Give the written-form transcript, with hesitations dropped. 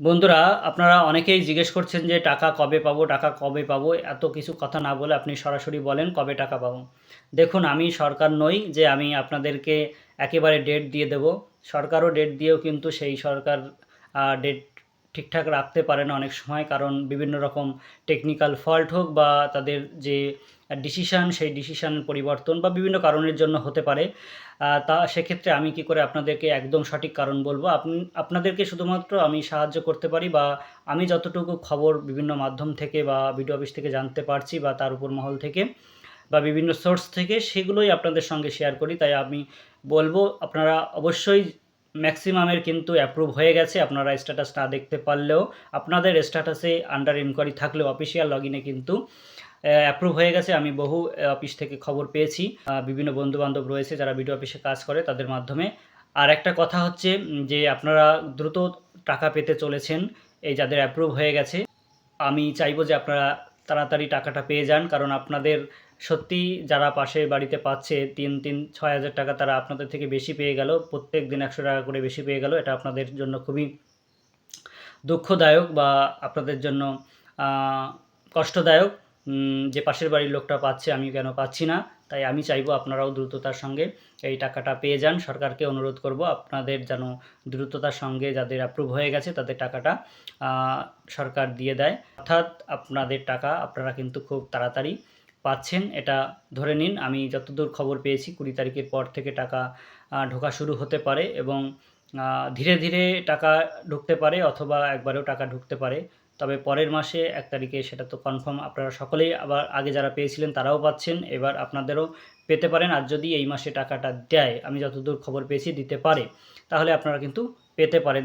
বন্ধুরা, আপনারা অনেকেই জিজ্ঞেস করছেন যে টাকা কবে পাবো, টাকা কবে পাবো? এত কিছু কথা না বলে আপনি সরাসরি বলেন কবে টাকা পাবো। দেখুন, আমি সরকার নই যে আমি আপনাদেরকে একেবারে ডেট দিয়ে দেব। সরকারও ডেট দিয়েও কিন্তু সেই সরকার ডেট ঠিকঠাক রাখতে পারে না অনেক সময়, কারণ বিভিন্ন রকম টেকনিক্যাল ফল্ট হোক বা তাদের যে ডিসিশান সেই ডিসিশানের পরিবর্তন বা বিভিন্ন কারণের জন্য হতে পারে। তা সেক্ষেত্রে আমি কি করে আপনাদেরকে একদম সঠিক কারণ বলবো? আপনাদেরকে শুধুমাত্র আমি সাহায্য করতে পারি, বা আমি যতটুকু খবর বিভিন্ন মাধ্যম থেকে বা বিডিও অফিস থেকে জানতে পারছি বা তার উপর মহল থেকে বা বিভিন্ন সোর্স থেকে, সেগুলোই আপনাদের সঙ্গে শেয়ার করি। তাই আমি বলবো, আপনারা অবশ্যই ম্যাক্সিমামের কিন্তু অ্যাপ্রুভ হয়ে গেছে। আপনারা স্ট্যাটাস না দেখতে পারলেও, আপনাদের স্ট্যাটাসে আন্ডার ইনকোয়ারি থাকলেও অফিসিয়াল লগইনে কিন্তু অ্যাপ্রুভ হয়ে গেছে। আমি বহু অফিস থেকে খবর পেয়েছি। বিভিন্ন বন্ধু-বান্ধব রয়েছে যারা বিডিও অফিসে কাজ করে, তাদের মাধ্যমে। আর একটা কথা হচ্ছে যে আপনারা দ্রুত টাকা পেতে চলেছেন, এই যাদের অ্যাপ্রুভ হয়ে গেছে। আমি চাইবো যে আপনারা তাড়াতাড়ি টাকাটা পেয়ে যান, কারণ আপনাদের সত্যিই যারা পাশের বাড়িতে পাচ্ছে 6,000 টাকা, তারা আপনাদের থেকে বেশি পেয়ে গেল। প্রত্যেকদিন 100 টাকা করে বেশি পেয়ে গেল। এটা আপনাদের জন্য খুবই দুঃখদায়ক বা আপনাদের জন্য আ কষ্টদায়ক, যে পাশের বাড়ির লোকটা পাচ্ছে, আমি কেন পাচ্ছি না? তাই আমি চাইবো আপনারাও দ্রুততার সঙ্গে এই টাকাটা পেয়ে যান। সরকারকে অনুরোধ করব আপনাদের যেন দ্রুততার সঙ্গে, যাদের অ্যাপ্রুভ হয়ে গেছে তাদের টাকাটা আ সরকার দিয়ে দেয়। অর্থাৎ আপনাদের টাকা আপনারা কিন্তু খুব তাড়াতাড়ি পাচ্ছেন, এটা ধরে নিন। আমি যতদূর খবর পেয়েছি 20 তারিখের পর থেকে টাকা ঢোকা শুরু হতে পারে, এবং ধীরে, ধীরে টাকা ঢুকতে পারে অথবা একবারেও টাকা ঢুকতে পারে। তবে পরের মাসে ১ তারিখে সেটা তো কনফার্ম, আপনারা সকলেই আবার আগে যারা পেয়েছিলেন তারাও পাচ্ছেন। এবার আপনাদেরও পেতে পারেন। আর যদি এই মাসে টাকাটা দেয়, আমি যতদূর খবর পেয়েছি দিতে পারে, তাহলে আপনারা কিন্তু পেতে পারেন।